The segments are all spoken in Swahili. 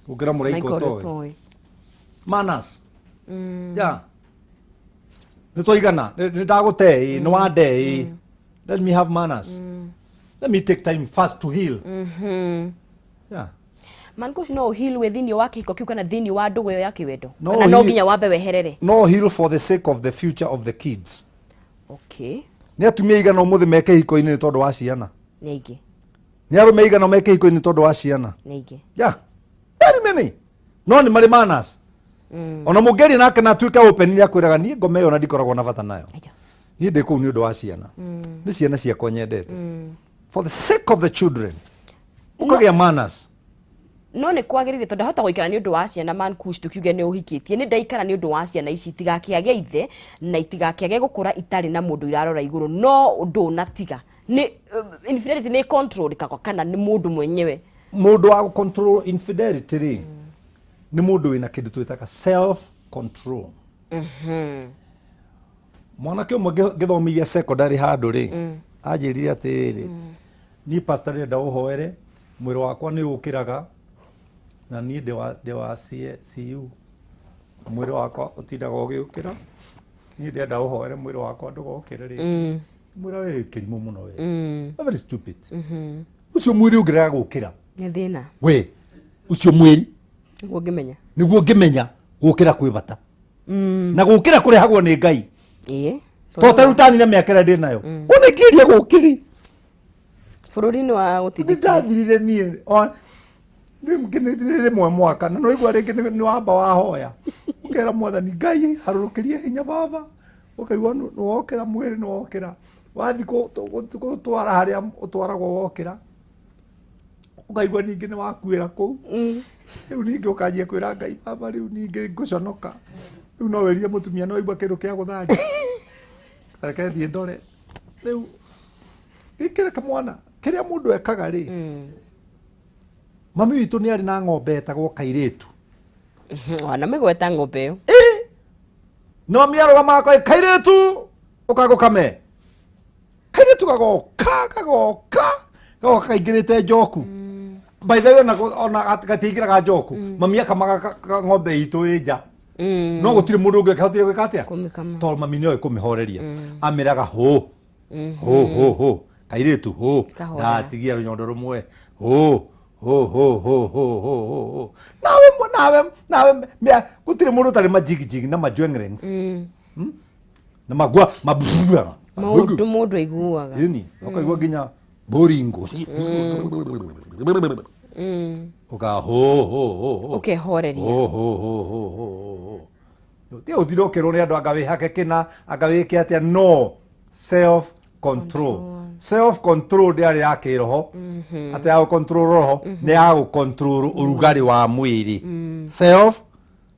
Gukira muraiko toy. Manners. Yeah. Nitoigana, ndagutei, nwandei. Let me have manners. Let me take time first to heal. Yeah. Man Kush no heal within your wake ko kiuka na thini wa ndugu yake wendo. Na no ginya wambe weherere. No heal for the sake of the future of the kids. Okay. Ni atumia igana umuthi meke hiko-ini ni tondu wa ciana. Ni ingi. Ni arume igana meke hiko-ini ni tondu wa ciana. Ni ingi. Yeah. Very many. No ni mari manners. Ona mugeri nake na tuika open ni akwiraga ni ngome yo na ndikoragwo na bata nayo. Ni ndi ku ni undu wa ciana. Ni ciana cia konyendete. For the sake of the children. Ukagia manners. No ne kwagirire tondu hota guikara ni undu wa ciana Man Kush tukiuge ni uhikitie ni ndaikara ni undu wa ciana ici tigakiage ithe na itigakiage gukura itari na mundu irarora iguru no undu na tiga ni infidelity ni control kako kana ni mundu mwenyewe mundu wa control infidelity ri ni mundu wina kindu twitaka self control. Mwanake umwe githomithia secondary handu ri anjirire atiri ni pastor nda uhoere mwiri wakwa ni ukiraga na ni de wa CU mwiri wakwa utindaga ugiukira ni ndenda uhoere mwiri wakwa ndugokire ri mwira we kirimo muno we very stupid. Ucio mwiri ugiraga gukira ni thina we ucio mwiri niguo ngimenya gukira kwi bata na gukira kurehagwo ni Ngai to tarutani na miakera ndi nayo unikiria gukiri bururi-ini wa gutithika ndathirire nie nimkinitire mwe mwaka na no igwa ringi ni wamba wahoya ukera mwathani Ngai harurukirie hinya baba ukaigwa no wokera mwiri no wokera wathi ko twara haria utwaragwo wokera ukaigwa ningi ni wakuira ku riu ningi ukajia kwira Ngai baba riu ningi nguconoka riu no werie mutumia no igwa kindu kia guthanja reke thie ndore riu ikira kamwana kiria mundu ekaga ri mami witu ni ari na ng'ombe etagwo Kairitu wana megweta ng'ombe yo no miaroga makwa Kairitu ukagukame Kairitu kagoka kaingirite njoku by the way ona gatingiraga njoku mami akamaga ng'ombe itu ija no gutire mundu ungi kahotire gwika atia to mami ni oe kumihoreria amiraga ho Kairitu ho ndatigia runyondo rumwe ho nawe gutire mundu tari majigijigi na majwengrings na magwa mabuga mundu aiguaga ini ukaigua nginya boringo uka ukehoreria ti utiro kero ni andu agawihake kina agawike atia no self control ndiari yake roho ati ya control roho ni ya control urugari wa mwiri self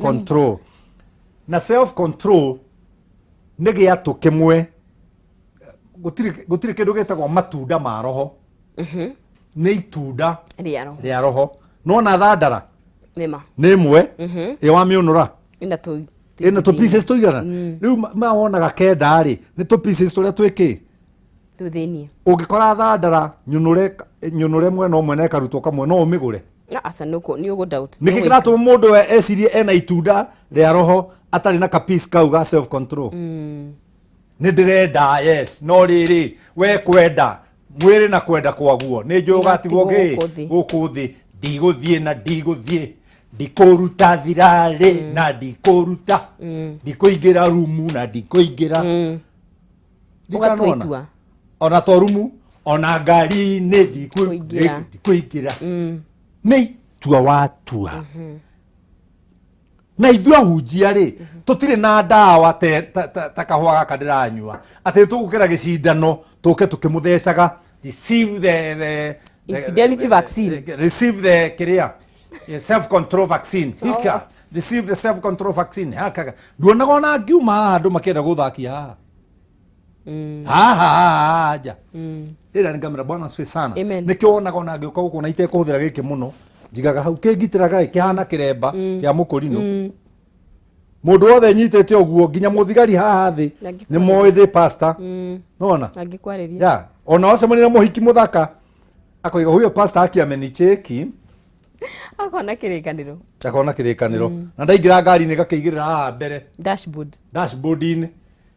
control na self control nigi yatu kimwe gutiri kindu getagwo matunda ma roho ni itunda ria roho no na thandara ni imwe wa miunura ina to pieces tuigana riu mawonaga kenda ri ni to pieces turia twiki tuthini ungikora thandara nyunure mwena umwe na karutwo kamwe no umigure asa nuko ni ugo doubt nikikiratu mundu we ecirie ena itunda ria roho atari na kapisi kau ga self control ni ndirenda yes no riri we kwenda mwiri na kwenda kwaguo ni njuga tigwo gukuthi ndiguthie na ndiguthie ndikuruta thirari na ndikuruta ndikuingira rumu na ndikuingira ugatwitua ona to rumu ona ngari ni ndikuingira ni tua watua na ithu ahunjia ri tutire na ndawa ta kahwa gaka ndiranyua ati tugukira gicindano tuke tukimuthecaga receive the infidelity vaccine receive the kiria self control vaccine hika receive the self control vaccine haka nduonaga ona ngiuma andu makienda guthakia ja ira ni kamera bwana swe sana nikio onaga ona ngioka guku na ite kuhuthira giki muno jigaga hau kingitiraga kihana kiremba kia mukurino mundu wothe nyitete oguo nginya muthigari haha thi ni moide pastor nona angikwareria ya ona ocemanire muhiki muthaka akoiga huyo pastor akiamenicheki akona kirikaniro na ndaingira ngari ni gakiigirira haha mbere dashboard-ini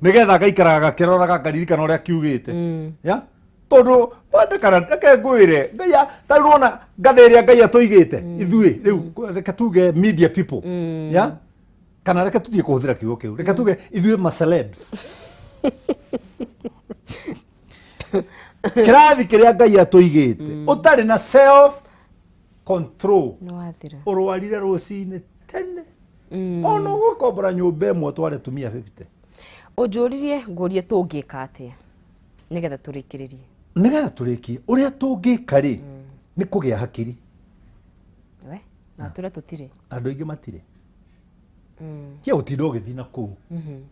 nigetha gaikaraga gakiroraga ngaririkana uria kiugite ya tondu wandekana ndeke ngwire ngaya tarona ngathe iria ngai atuigite ithui riu reke tuge media people ya kana reke tuthie kuhuthira kiugo kiu reke tuge ithui ma celebs kirathi kiria ngai atuigite utari na self control no athira urwarire rucini tene ono gukombora nyumba imwe tware tumia 50 ujuririe ngurie tungika atia nigetha turikie uria tungika ri ni kugia hakiri we na tura tutire andu ingi matire kia utindo ugithi na kuu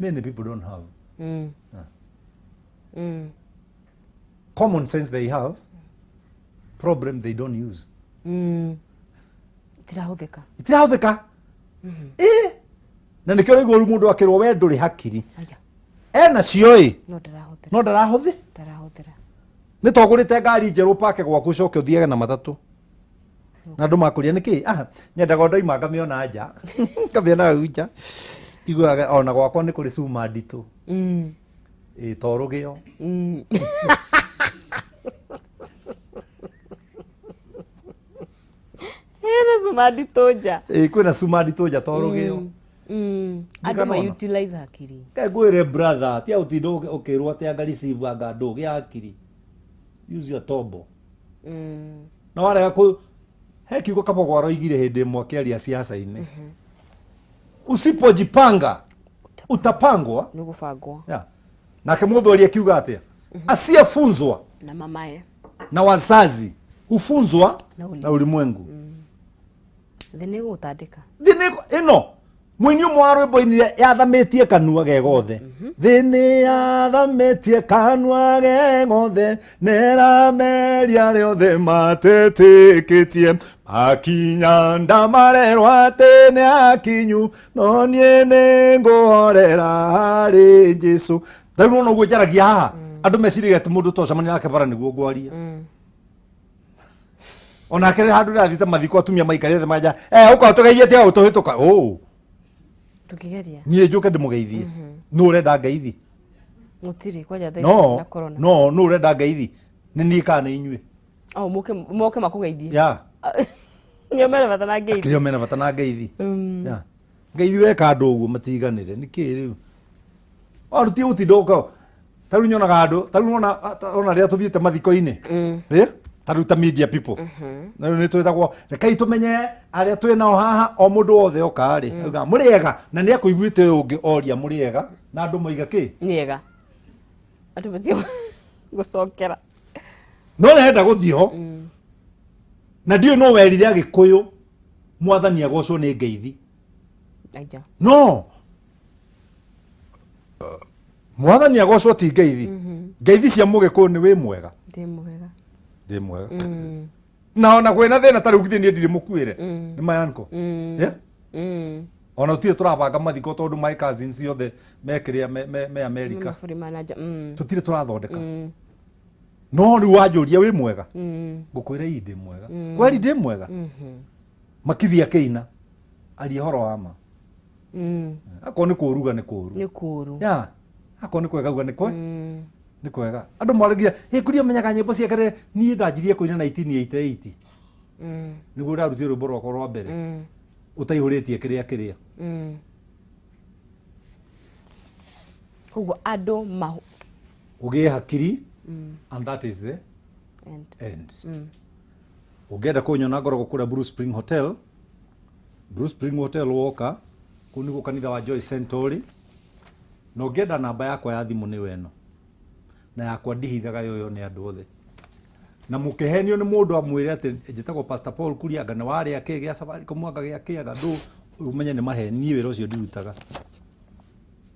many people don't have common sense they have problem they don't use itirahuthika na nikio iguru mundu akirwo we nduri hakiri ena cioi no ndarahuthira ni togurite ngari njeru pake gwaku coke uthiege na matatu na andu makuria niki nyendaga ndoima ngamiona nja ngamiona nja tiguaga ona gwakwa ni kuri cuma nditu torugio sumadi toja kwina sumadi toja torugio andu ma utilize hakiri ngwire brother tia utindo ukirwo tia ngari receive anga ndugi hakiri use your tobo na wale ko he kiugo kama gwaro igire hindi mwe kiaria siasa-ini usipojipanga utapangwa ni gubangwa nake muthori akiuga atia asiyefunzwa na mamae na wazazi hufunzwa na ulimwengu thini gutandika ino mwini umwe rwimbo-ini yathamitie kanua gegothe thini yathamitie kanua gegothe nerameria riothe matetikitie makinya ndamarerwa ati ni akinyu no nie ni nguhorera hari Jesu tariu no guo njaragia haha andu meciriga ati mundu tocamania nake bara niguo ngwaria ona kere handu rathite mathiko atumia maikare the maja ukatugeithia tia utuhituka tukigeria nie njuke ndimugeithie no urenda ngeithi mutiri kwaja thai na corona no urenda ngeithi ni ni kana inyue moke makugeithie nio mena vatana ngeithi ngeithi weka andu uguo matiganire niki riu aruti utindo taru nyonaga andu taru ona ria tuthiete mathiko-ini taruta media people na ni twetagwo rekai tumenye aria twinao haha o mundu wothe okari auga muriega na ni akuiguite ungi oria muriega na andu moiga ki niega andu betio gucokera no nenda guthio na ndio no werire agikuyu mwathani agocwo ni ngeithi aija no mwathani agocwo ti ngeithi ngeithi cia mugikuyu ni wi mwega ndi mwega na ona kwena thina tari ugithie ni ndiri mukuire ni mayanko ona utire turabanga mathiko tondu my cousins yothe mekiria me America tutire turathondeka no ri wajuria wi mwega ngukwira indi mwega kweli ndi mwega makithia keina ali horo ama akoni kuruga ni kuru ya akoni kwega uga ni kwe ni kwega andu mwaragia kuria menyaga nyimbo cia kare ni ndanjirie kuina 1988 niguo ndarutie rwimbo rwakwa rwa mbere utaihuritie kiria koguo andu ugie hakiri and that is the end ugenda kunyona ngoro gukura Blue Spring Hotel woka kunigo kanitha wa Joy Century no ungenda namba yakwa ya thimu ni weno na yakwa ndihithaga yoyo ni andu othe na mukihenio ni mundu amwire ati njitagwo Pastor Paul Kurianga na wari ake gya safari kumwanga gya kiaga ndu umenye ni maheni wira ucio ndirutaga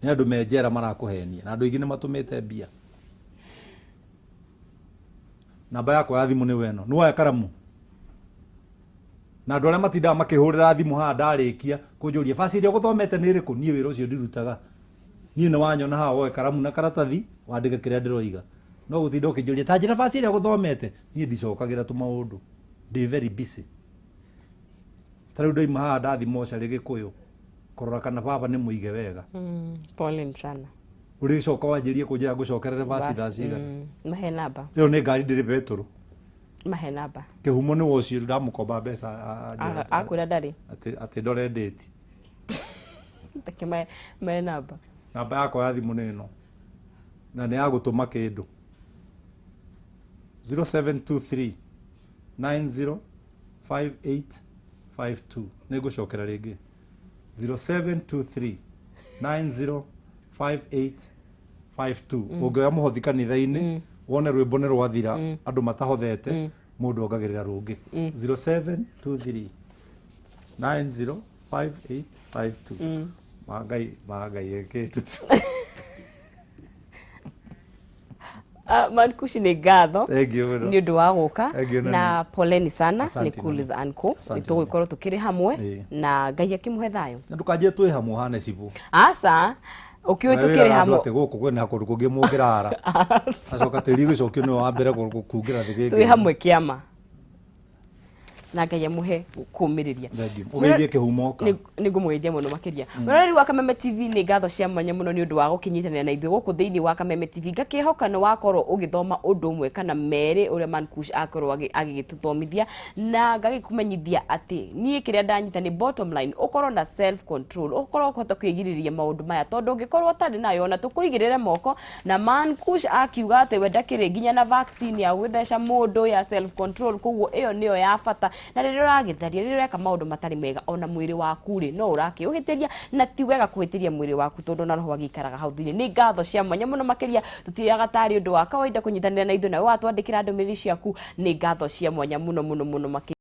ni andu menjera marakuhenia na andu ingi ni matumite mbia namba yakwa ya thimu ni weno ni waya karamu na andu aria matindaga makihurira thimu ha ndarikia kunjuria basi iria guthomete ni iriku nie wira ucio ndirutaga nie ni wanyona ha woe karamu na karatathi wandike kiria ndiroiga no gutinda ukinjuria tanjira basi iria guthomete nie ndicokagira tu maundu ndi very busy Tariu ndoima haha ndathi mocarĩ Gĩkũyũ kũrora kana baba nĩ mũige wega. Pole sana. Ũrĩcoka wanjĩrie kũnjĩra ngũcokerere basi thaa cigana. Mahe namba. Ĩyo nĩ ngari ndĩrĩ betũrũ. Mahe namba. Kĩhumo nĩ wocio ndamũkomba mbeca akwĩra ndarĩ atĩ ndore ndĩti. Take mahe namba. Namba yakwa ya thimũ nĩ ĩno na nĩ ya gũtũma kĩndũ 0723 905852 nĩ ngũcokera rĩngĩ 0723 905852 ũngĩoya mũhothi kanitha-inĩ wone rwĩmbo nĩ rwathira andũ matahothete mũndũ ongagĩrĩra rũngĩ 0723 905852 Magai ekĩtu. Man Kush nĩ ngatho nĩ ũndũ wa gũka na poleni sana nĩ Cool Uncle tũgũkorwo tũkĩrĩ hamwe na Ngai akĩmũhe thayũ. Ndũkanjie twĩ hamwe hane cibu. Aca ũkĩũĩ tũkĩrĩ hamwe atĩ gũkũ kwĩna kũndũ kũngĩ mũngĩrara acoka tĩri gĩcokio nĩ wa mbere kũngĩra thĩ gĩkĩ twĩ hamwe kĩama na Ngai amũhe kũmĩrĩria. Ũgeithie kĩhumo ka. Nĩ ngũmũgeithia mũno makĩria. Mũrori wa Kameme TV nĩ ngatho cia mwanya mũno nĩ ũndũ wa gũkinyitanĩra na ithuĩ gũkũ thĩinĩ wa Kameme TV. Ngakĩhoka nĩ wakorwo ũgĩthoma ũndũ ũmwe kana merĩ ũrĩa Man Kush akorwo agĩgĩtũthomithia na ngagĩkũmenyithia atĩ niĩ kĩrĩa ndanyita nĩ bottom line ũkorwo na self control, ũkorwo ũkũhota kwĩgirĩrĩria maũndũ maya tondũ ũngĩkorwo ũtarĩ nayo na tũkũigĩrĩre moko na Man Kush akiuga atĩ we ndakĩrĩ nginya na vaccine ya gũtheca mũndũ ya self control, koguo ĩyo nĩyo ya bata. Na rĩrĩa ũragĩtharia rĩrĩa ũreka maũndũ matarĩ mega ona mwĩrĩ waku rĩ no ũrakĩũhĩtĩria na ti wega kũhĩtĩria mwĩrĩ waku tondũ na roho agĩikaraga hau thĩinĩ. Nĩ ngatho cia mwanya mũno makĩria tũtioyaga tarĩ ũndũ wa kawaida kũnyitanĩra na ithuĩ na watwandĩkĩra ndũmĩrĩri ciaku. Nĩ ngatho cia mwanya mũno makĩria.